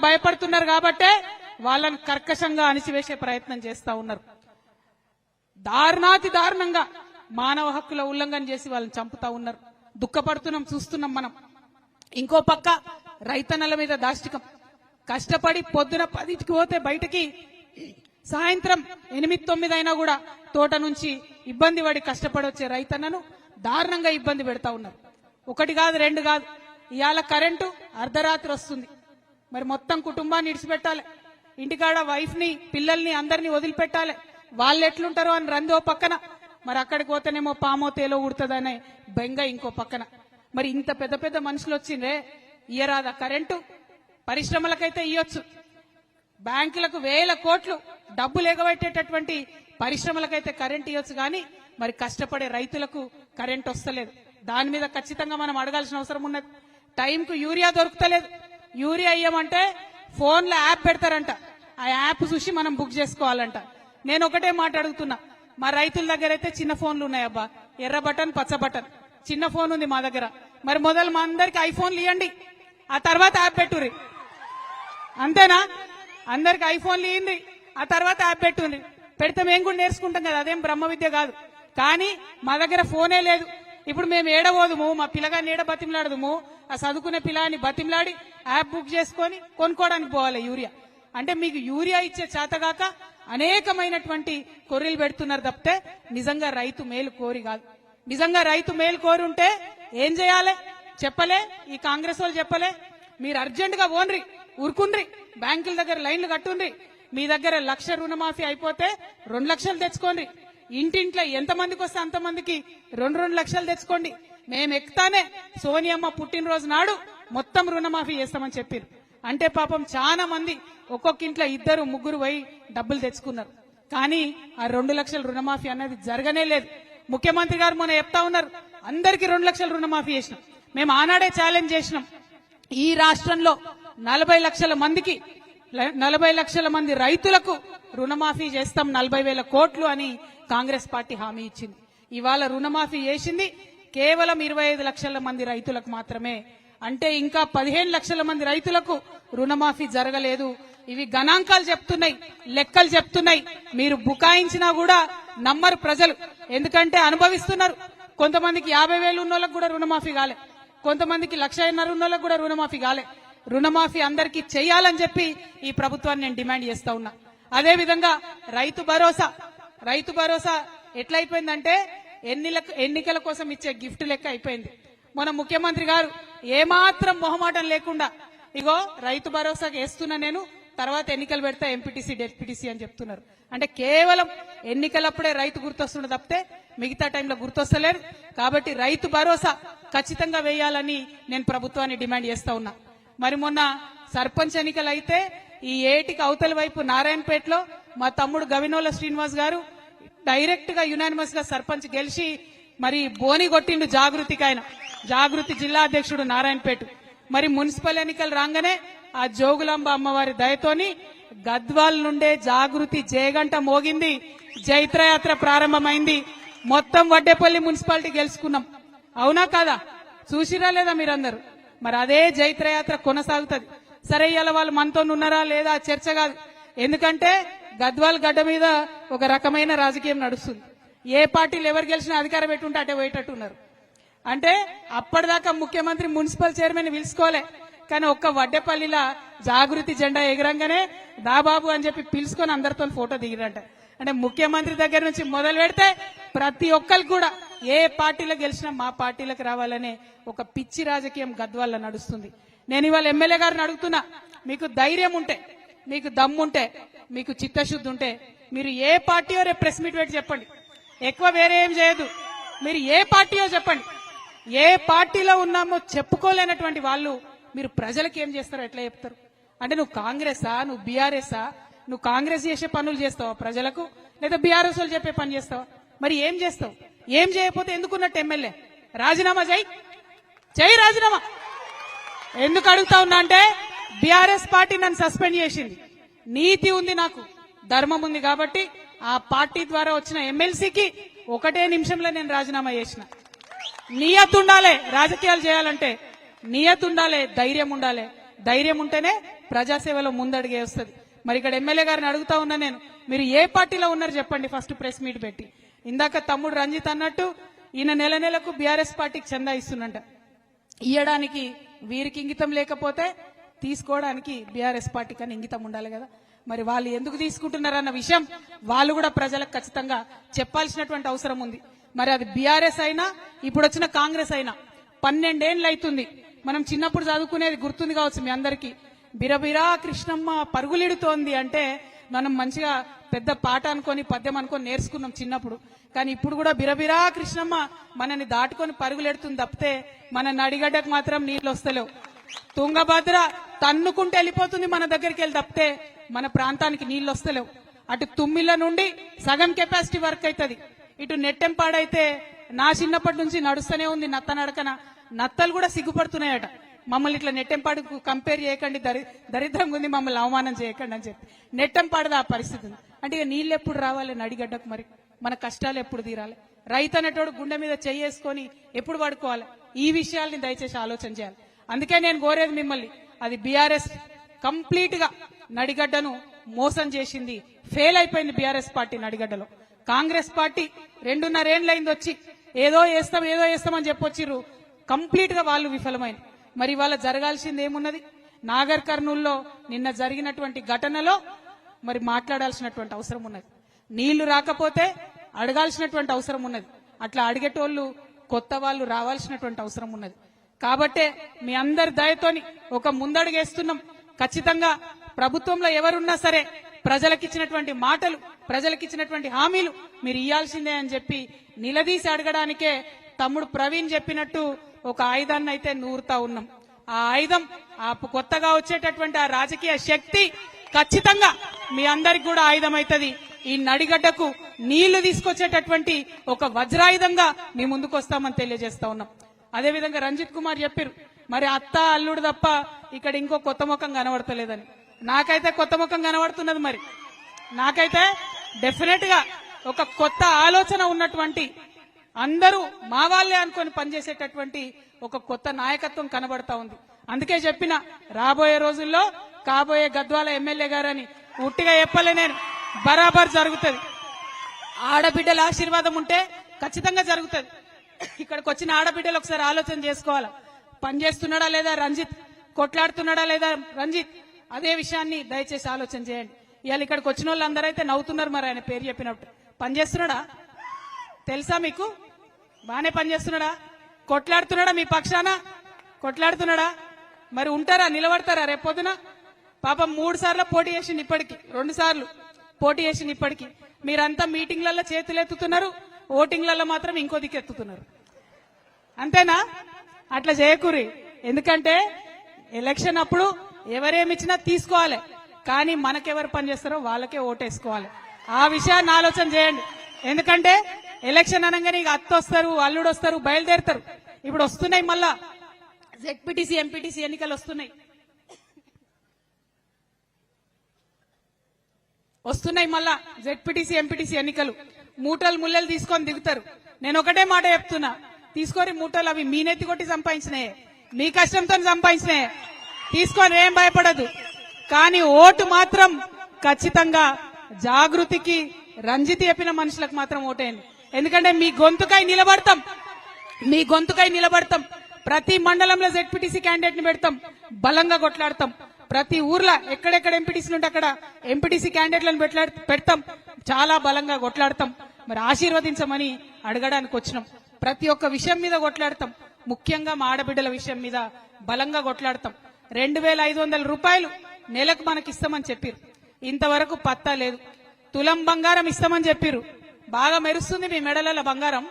భయపడుతున్నారు కాబట్టే వాళ్ళని కర్కశంగా అణిచివేసే ప్రయత్నం చేస్తా ఉన్నారు. దారుణాతి దారుణంగా మానవ హక్కుల ఉల్లంఘన చేసి వాళ్ళని చంపుతా ఉన్నారు. దుఃఖపడుతున్నాం, చూస్తున్నాం మనం. ఇంకో పక్క రైతన్నల మీద దాష్టికం. కష్టపడి పొద్దున 10కి పోతే బయటకి సాయంత్రం 8-9 అయినా కూడా తోట నుంచి ఇబ్బంది పడి కష్టపడి వచ్చే రైతన్నను దారుణంగా ఇబ్బంది పెడతా ఉన్నారు. 1 కాదు 2 కాదు. ఇవాళ కరెంటు అర్ధరాత్రి వస్తుంది. మరి మొత్తం కుటుంబాన్ని ఇడిచిపెట్టాలి, ఇంటికాడ వైఫ్ ని పిల్లల్ని అందరినీ వదిలిపెట్టాలి. వాళ్ళు ఎట్లుంటారో అని రందో పక్కన, మరి అక్కడికి పోతేనేమో పామో తేలో ఉడుతుందనే బెంగ ఇంకో పక్కన. మరి ఇంత పెద్ద పెద్ద మనుషులు వచ్చిందే, ఇయ్యరాదా కరెంటు? పరిశ్రమలకైతే ఇయ్యొచ్చు, బ్యాంకులకు 1000 కోట్లు డబ్బులు ఎగబెట్టేటటువంటి పరిశ్రమలకైతే కరెంట్ ఇవ్వచ్చు, కానీ మరి కష్టపడే రైతులకు కరెంట్ వస్తలేదు. దాని మీద ఖచ్చితంగా మనం అడగాల్సిన అవసరం ఉన్నది. టైంకు యూరియా దొరుకుతలేదు. యూరియా ఇయ్యమంటే ఫోన్లో యాప్ పెడతారంట, ఆ యాప్ చూసి మనం బుక్ చేసుకోవాలంట. నేను ఒకటే మాట అడుగుతున్నా, మా రైతుల దగ్గర అయితే చిన్న ఫోన్లు ఉన్నాయబ్బా, ఎర్ర బటన్ పచ్చ బటన్ చిన్న ఫోన్ ఉంది మా దగ్గర. మరి మొదలు మా అందరికి ఐఫోన్లు ఇవ్వండి, ఆ తర్వాత యాప్ పెట్టుర్రి. అంతేనా? అందరికి ఐఫోన్లు ఇవ్వండి, ఆ తర్వాత యాప్ పెట్టుండ్రి. పెడితే మేము కూడా నేర్చుకుంటాం కదా, అదేం బ్రహ్మ విద్య కాదు. కానీ మా దగ్గర ఫోనే లేదు. ఇప్పుడు మేము ఏడబోదుము, మా పిల్లగాన్ని ఏడ బతిమలాడదుము, ఆ చదువుకునే పిల్లాన్ని బతిమలాడి యాప్ బుక్ చేసుకొని కొనుక్కోవడానికి పోవాలి యూరియా. అంటే మీకు యూరియా ఇచ్చే చేతగాక అనేకమైనటువంటి కొర్రీలు పెడుతున్నారు తప్పితే నిజంగా రైతు మేలు కోరి కాదు. నిజంగా రైతు మేలు కోరి ఉంటే ఏం చేయాలి చెప్పలే, ఈ కాంగ్రెస్ వాళ్ళు చెప్పలే. మీరు అర్జెంట్ గా ఓన్రి ఊరుకుండ్రి, బ్యాంకుల దగ్గర లైన్లు కట్టుండ్రి. మీ దగ్గర 1,00,000 రుణమాఫీ అయిపోతే 2 లక్షలు తెచ్చుకోండి. ఇంటింట్లో ఎంతమందికి వస్తే అంతమందికి 2 లక్షలు తెచ్చుకోండి. మేము ఎక్కుతానే సోనియమ్మ పుట్టినరోజు నాడు మొత్తం రుణమాఫీ చేస్తామని చెప్పారు. అంటే పాపం చాలా మంది ఒక్కొక్క ఇంట్లో 2, 3 పోయి డబ్బులు తెచ్చుకున్నారు. కానీ ఆ 2 లక్షల రుణమాఫీ అన్నది జరగనే లేదు. ముఖ్యమంత్రి గారు మొన్న చెప్తా ఉన్నారు, అందరికీ 2 లక్షల రుణమాఫీ చేసినాం. మేము ఆనాడే ఛాలెంజ్ చేసినాం, ఈ రాష్ట్రంలో 40 లక్షల మందికి 40 లక్షల మంది రైతులకు రుణమాఫీ చేస్తాం 40,000 కోట్లు అని కాంగ్రెస్ పార్టీ హామీ ఇచ్చింది. ఇవాళ రుణమాఫీ చేసింది కేవలం 25 లక్షల మంది రైతులకు మాత్రమే. అంటే ఇంకా 15 లక్షల మంది రైతులకు రుణమాఫీ జరగలేదు. ఇవి గణాంకాలు చెప్తున్నాయి, లెక్కలు చెప్తున్నాయి. మీరు బుకాయించినా కూడా నమ్మరు ప్రజలు, ఎందుకంటే అనుభవిస్తున్నారు. కొంతమందికి 50,000 ఉన్న వాళ్ళకు కూడా రుణమాఫీ కాలే, కొంతమందికి 1,50,000 ఉన్న వాళ్ళకు కూడా రుణమాఫీ కాలే. రుణమాఫీ అందరికీ చేయాలని చెప్పి ఈ ప్రభుత్వాన్ని నేను డిమాండ్ చేస్తా ఉన్నా. అదే విధంగా రైతు భరోసా ఎట్లయిపోయిందంటే ఎన్నికల కోసం ఇచ్చే గిఫ్ట్ లెక్క అయిపోయింది. మన ముఖ్యమంత్రి గారు ఏమాత్రం మొహమాటం లేకుండా ఇగో రైతు భరోసాకి వేస్తున్నా నేను, తర్వాత ఎన్నికలు పెడతా ఎంపీటీసీ డెప్యూటీసీ అని చెప్తున్నారు. అంటే కేవలం ఎన్నికలప్పుడే రైతు గుర్తొస్తుండే తప్పితే మిగతా టైంలో గుర్తొస్తలేదు. కాబట్టి రైతు భరోసా ఖచ్చితంగా వేయాలని నేను ప్రభుత్వాన్ని డిమాండ్ చేస్తా ఉన్నా. మరి మొన్న సర్పంచ్ ఎన్నికలు అయితే ఈ ఏటికి అవతల వైపు నారాయణపేటలో మా తమ్ముడు గవినోల శ్రీనివాస్ గారు డైరెక్ట్ గా యునానిమస్ గా సర్పంచ్ గెలిచి మరి బోని కొట్టిండు జాగృతికి. ఆయన జాగృతి జిల్లా అధ్యక్షుడు నారాయణపేట. మరి మున్సిపల్ ఎన్నికలు రాగానే ఆ జోగులాంబ అమ్మవారి దయతోని గద్వాల్ నుండే జాగృతి జయగంట మోగింది, జైత్రయాత్ర ప్రారంభమైంది. మొత్తం వడ్డేపల్లి మున్సిపాలిటీ గెలుచుకున్నాం. అవునా కాదా? చూసిరా లేదా మీరందరూ? మరి అదే జైత్రయాత్ర కొనసాగుతుంది. సరే ఇవాళ వాళ్ళు మనతో ఉన్నారా లేదా చర్చ కాదు, ఎందుకంటే గద్వాల్ గడ్డ మీద ఒక రకమైన రాజకీయం నడుస్తుంది. ఏ పార్టీలు ఎవరు గెలిచినా అధికారం పెట్టుంటే అటే పోయేటట్టున్నారు. అంటే అప్పటిదాకా ముఖ్యమంత్రి మున్సిపల్ చైర్మన్ పిలుచుకోలే, కానీ ఒక్క వడ్డేపల్లిలా జాగృతి జెండా ఎగరంగానే దాబాబు అని చెప్పి పిలుచుకొని అందరితో ఫోటో దిగిరంట. అంటే ముఖ్యమంత్రి దగ్గర నుంచి మొదలు పెడితే ప్రతి ఒక్కరికి కూడా ఏ పార్టీలో గెలిచినా మా పార్టీలకు రావాలనే ఒక పిచ్చి రాజకీయం గద్వాల్లో నడుస్తుంది. నేను ఇవాళ ఎమ్మెల్యే గారిని అడుగుతున్నా, మీకు ధైర్యం ఉంటే, మీకు దమ్ముంటే, మీకు చిత్తశుద్ధి ఉంటే మీరు ఏ పార్టీయో రేపు ప్రెస్ మీట్ పెట్టి చెప్పండి. ఎక్కువ వేరే ఏం చేయదు, మీరు ఏ పార్టీయో చెప్పండి. ఏ పార్టీలో ఉన్నామో చెప్పుకోలేనటువంటి వాళ్ళు మీరు ప్రజలకు ఏం చేస్తారో ఎట్లా చెప్తారు? అంటే నువ్వు కాంగ్రెసా, నువ్వు బీఆర్ఎస్ఆ? నువ్వు కాంగ్రెస్ చేసే పనులు చేస్తావా ప్రజలకు, లేదా బీఆర్ఎస్ వాళ్ళు చెప్పే పని చేస్తావా? మరి ఏం చేస్తావు? ఏం చేయకపోతే ఎందుకున్నట్టు ఎమ్మెల్యే? రాజీనామా చేయి రాజీనామా. ఎందుకు అడుగుతా ఉన్నా అంటే బీఆర్ఎస్ పార్టీ నన్ను సస్పెండ్ చేసింది. నీతి ఉంది, నాకు ధర్మం ఉంది కాబట్టి ఆ పార్టీ ద్వారా వచ్చిన ఎమ్మెల్సీకి 1 నిమిషంలో నేను రాజీనామా చేసిన. నియత్ ఉండాలి, రాజకీయాలు చేయాలంటే నియత్ ఉండాలి, ధైర్యం ఉండాలి. ధైర్యం ఉంటేనే ప్రజాసేవలో ముందడిగే వస్తుంది. మరి ఇక్కడ ఎమ్మెల్యే గారిని అడుగుతా ఉన్నా నేను, మీరు ఏ పార్టీలో ఉన్నారు చెప్పండి ఫస్ట్ ప్రెస్ మీట్ పెట్టి. ఇందాక తమ్ముడు రంజిత్ అన్నట్టు ఈయన నెల నెలకు బీఆర్ఎస్ పార్టీకి చందా ఇస్తున్నట్ట. ఇయ్యడానికి వీరికి ఇంగితం లేకపోతే తీసుకోవడానికి బీఆర్ఎస్ పార్టీకి అని ఇంగితం ఉండాలి కదా. మరి వాళ్ళు ఎందుకు తీసుకుంటున్నారన్న విషయం వాళ్ళు కూడా ప్రజలకు ఖచ్చితంగా చెప్పాల్సినటువంటి అవసరం ఉంది. మరి అది బీఆర్ఎస్ అయినా ఇప్పుడు వచ్చిన కాంగ్రెస్ అయినా 12 ఏళ్ళు అవుతుంది. మనం చిన్నప్పుడు చదువుకునేది గుర్తుంది కావచ్చు మీ అందరికీ, బిరబిరా కృష్ణమ్మ పరుగులిడుతోంది అంటే మనం మంచిగా పెద్ద పాట అనుకొని పద్యం అనుకొని నేర్చుకున్నాం చిన్నప్పుడు. కానీ ఇప్పుడు కూడా బిరబిరా కృష్ణమ్మ మనని దాటుకొని పరుగులెడుతుంది తప్పితే మన నడిగడ్డకు మాత్రం నీళ్లు వస్తలేవు. తుంగభద్ర తన్నుకుంటూ వెళ్ళిపోతుంది మన దగ్గరికి వెళ్ళి తప్పితే మన ప్రాంతానికి నీళ్లు వస్తలేవు. అటు తుమ్మిళ్ళ నుండి సగం కెపాసిటీ వర్క్ అవుతుంది, ఇటు నెట్టెంపాడైతే నా చిన్నప్పటి నుంచి నడుస్తూనే ఉంది నత్త నడకన. నత్తలు కూడా సిగ్గుపడుతున్నాయట, మమ్మల్ని ఇట్లా నెట్టెంపాడుకు కంపేర్ చేయకండి, దరిద్రంగా ఉంది, మమ్మల్ని అవమానం చేయకండి అని చెప్పి. నెట్టెంపాడది ఆ పరిస్థితి ఉంది. అంటే ఇక నీళ్ళు ఎప్పుడు రావాలి నడిగడ్డకు, మరి మన కష్టాలు ఎప్పుడు తీరాలి? రైతు అనేటోడు గుండె మీద చేసుకొని ఎప్పుడు పడుకోవాలి? ఈ విషయాల్ని దయచేసి ఆలోచన చేయాలి. అందుకే నేను కోరేది మిమ్మల్ని, అది బీఆర్ఎస్ కంప్లీట్ గా నడిగడ్డను మోసం చేసింది, ఫెయిల్ అయిపోయింది బీఆర్ఎస్ పార్టీ నడిగడ్డలో. కాంగ్రెస్ పార్టీ 2.5 ఏళ్ళైంది వచ్చి ఏదో చేస్తామని చెప్పొచ్చిర్రు, కంప్లీట్ గా వాళ్ళు విఫలమైంది. మరి వాళ్ళ జరగాల్సింది ఏమున్నది? నాగర్ కర్నూల్లో నిన్న జరిగినటువంటి ఘటనలో మరి మాట్లాడాల్సినటువంటి అవసరం ఉన్నది. నీళ్లు రాకపోతే అడగాల్సినటువంటి అవసరం ఉన్నది. అట్లా అడిగేటోళ్ళు కొత్త వాళ్ళు రావాల్సినటువంటి అవసరం ఉన్నది. కాబట్టే మీ అందరి దయతోని ఒక ముందడుగేస్తున్నాం. ఖచ్చితంగా ప్రభుత్వంలో ఎవరున్నా సరే ప్రజలకిచ్చినటువంటి మాటలు, ప్రజలకిచ్చినటువంటి హామీలు మీరు ఇయ్యాల్సిందే అని చెప్పి నిలదీసి అడగడానికే తమ్ముడు ప్రవీణ్ చెప్పినట్టు ఒక ఆయుధాన్ని అయితే నూరుతా ఉన్నాం. ఆ ఆయుధం, ఆ కొత్తగా వచ్చేటటువంటి ఆ రాజకీయ శక్తి ఖచ్చితంగా మీ అందరికి కూడా ఆయుధం అవుతుంది. ఈ నడిగడ్డకు నీళ్లు తీసుకొచ్చేటటువంటి ఒక వజ్రాయుధంగా మీ ముందుకు వస్తామని తెలియజేస్తా ఉన్నాం. అదేవిధంగా రంజిత్ కుమార్ చెప్పారు, మరి అత్త అల్లుడు తప్ప ఇక్కడ ఇంకో కొత్త ముఖం కనబడతలేదని. నాకైతే కొత్త ముఖం కనబడుతున్నది. మరి నాకైతే డెఫినెట్ గా ఒక కొత్త ఆలోచన ఉన్నటువంటి, అందరూ మా వాళ్ళే అనుకొని పనిచేసేటటువంటి ఒక కొత్త నాయకత్వం కనబడతా ఉంది. అందుకే చెప్పిన, రాబోయే రోజుల్లో కాబోయే గద్వాల ఎమ్మెల్యే గారని ఉట్టిగా చెప్పలే నేను, బరాబర్ జరుగుతుంది. ఆడబిడ్డల ఆశీర్వాదం ఉంటే ఖచ్చితంగా జరుగుతుంది. ఇక్కడికి వచ్చిన ఆడబిడ్డలు ఒకసారి ఆలోచన చేసుకోవాలా, పనిచేస్తున్నాడా లేదా రంజిత్, కొట్లాడుతున్నాడా లేదా రంజిత్, అదే విషయాన్ని దయచేసి ఆలోచన చేయండి. ఇవాళ ఇక్కడికి వచ్చిన వాళ్ళందరూ అయితే నవ్వుతున్నారు. మరి ఆయన పేరు చెప్పినట్టు పనిచేస్తున్నాడా తెలుసా మీకు? బాగానే పనిచేస్తున్నాడా? కొట్లాడుతున్నాడా? మీ పక్షాన కొట్లాడుతున్నాడా? మరి ఉంటారా, నిలబడతారా రేపొద్దున? పాపం 3 సార్లు పోటీ చేసింది, ఇప్పటికి 2 సార్లు పోటీ చేసింది. ఇప్పటికి మీరంతా మీటింగ్లలో చేతులు ఎత్తుతున్నారు, ఓటింగ్లలో మాత్రం ఇంకో దిక్కు ఎత్తుతున్నారు. అంతేనా? అట్లా చేయకూరి. ఎందుకంటే ఎలక్షన్ అప్పుడు ఎవరేమిచ్చినా తీసుకోవాలి, కానీ మనకెవరు పనిచేస్తారో వాళ్ళకే ఓటేసుకోవాలి. ఆ విషయాన్ని ఆలోచన చేయండి. ఎందుకంటే ఎలక్షన్ అనగానే ఇక అత్త వస్తారు, అల్లుడు వస్తారు, బయలుదేరుతారు. ఇప్పుడు వస్తున్నాయి మళ్ళా జెడ్పీటీసీ ఎంపీటీసీ ఎన్నికలు వస్తున్నాయి. మళ్ళా జెడ్పీటీసీ ఎంపీటీసీ ఎన్నికలు. మూటలు ముల్లెలు తీసుకొని దిగుతారు. నేను ఒకటే మాట చెప్తున్నా, తీసుకొని మూటలు అవి మీ నెత్తి కొట్టి సంపాదించినాయే, మీ కష్టంతో సంపాదించినాయే, తీసుకొని ఏం భయపడదు. కానీ ఓటు మాత్రం ఖచ్చితంగా జాగృతికి, రంజిత్ చెప్పిన మనుషులకు మాత్రం ఓటేయండి. ఎందుకంటే మీ గొంతుకై నిలబడతాం. ప్రతి మండలంలో జెడ్పీటీసీ క్యాండిడేట్ ని పెడతాం, బలంగా కొట్లాడతాం. ప్రతి ఊర్లో ఎక్కడెక్కడ ఎంపీటీసీలు ఉంటే అక్కడ ఎంపీటీసీ క్యాండిడేట్లను పెడతాం, చాలా బలంగా కొట్లాడతాం. మరి ఆశీర్వదించమని అడగడానికి వచ్చినాం. ప్రతి ఒక్క విషయం మీద కొట్లాడతాం, ముఖ్యంగా మా ఆడబిడ్డల విషయం మీద బలంగా కొట్లాడతాం. 2500 రూపాయలు నెలకు మనకిస్తామని చెప్పారు, ఇంతవరకు పత్తా లేదు. తులం బంగారం ఇస్తామని చెప్పారు, బాగా మెరుస్తుంది మీ మెడల బంగారం.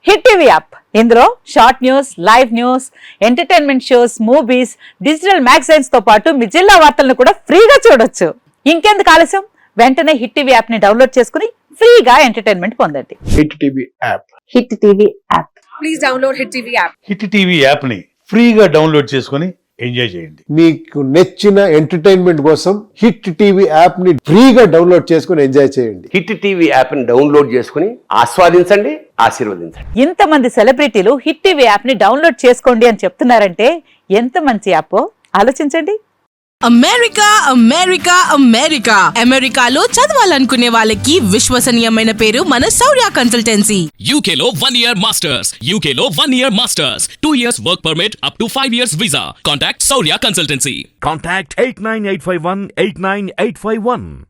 హిట్ టీవీ యాప్, ఇందులో short news, live news, entertainment shows, movies, digital magazines తో పాటు మీ జిల్లా వార్తలను కూడా ఫ్రీగా చూడొచ్చు. ఇంకెందుకు ఆలస్యం, వెంటనే హిట్ టీవీ యాప్ ని డౌన్లోడ్ చేసుకుని ఫ్రీగా ఎంటర్టైన్మెంట్ పొందండి. Hit TV app. Hit TV app. Please download hit TV app. Hit TV app ని ఫ్రీగా డౌన్లోడ్ చేసుకుని ఎంజాయ్ చేయండి. మీకు నచ్చిన ఎంటర్టైన్మెంట్ కోసం హిట్ టీవీ యాప్ ని ఫ్రీగా డౌన్లోడ్ చేసుకుని ఎంజాయ్ చేయండి. హిట్ టీవీ యాప్ ని డౌన్లోడ్ చేసుకుని ఆస్వాదించండి, ఆశీర్వదించండి. ఇంతమంది సెలబ్రిటీలు హిట్ టీవీ యాప్ ని డౌన్లోడ్ చేసుకోండి అని చెప్తున్నారంటే ఎంత మంచి యాప్ ఆలోచించండి. అమెరికా అమెరికా అమెరికా అమెరికాలో చదవాలనుకునే వాళ్ళకి విశ్వసనీయమైన పేరు మన శౌర్య కన్సల్టెన్సీ. UK లో 1 year masters. UK లో 1 year masters. 2 years work permit up to 5 years visa. Contact Saurya Consultancy. Contact 89851 89851.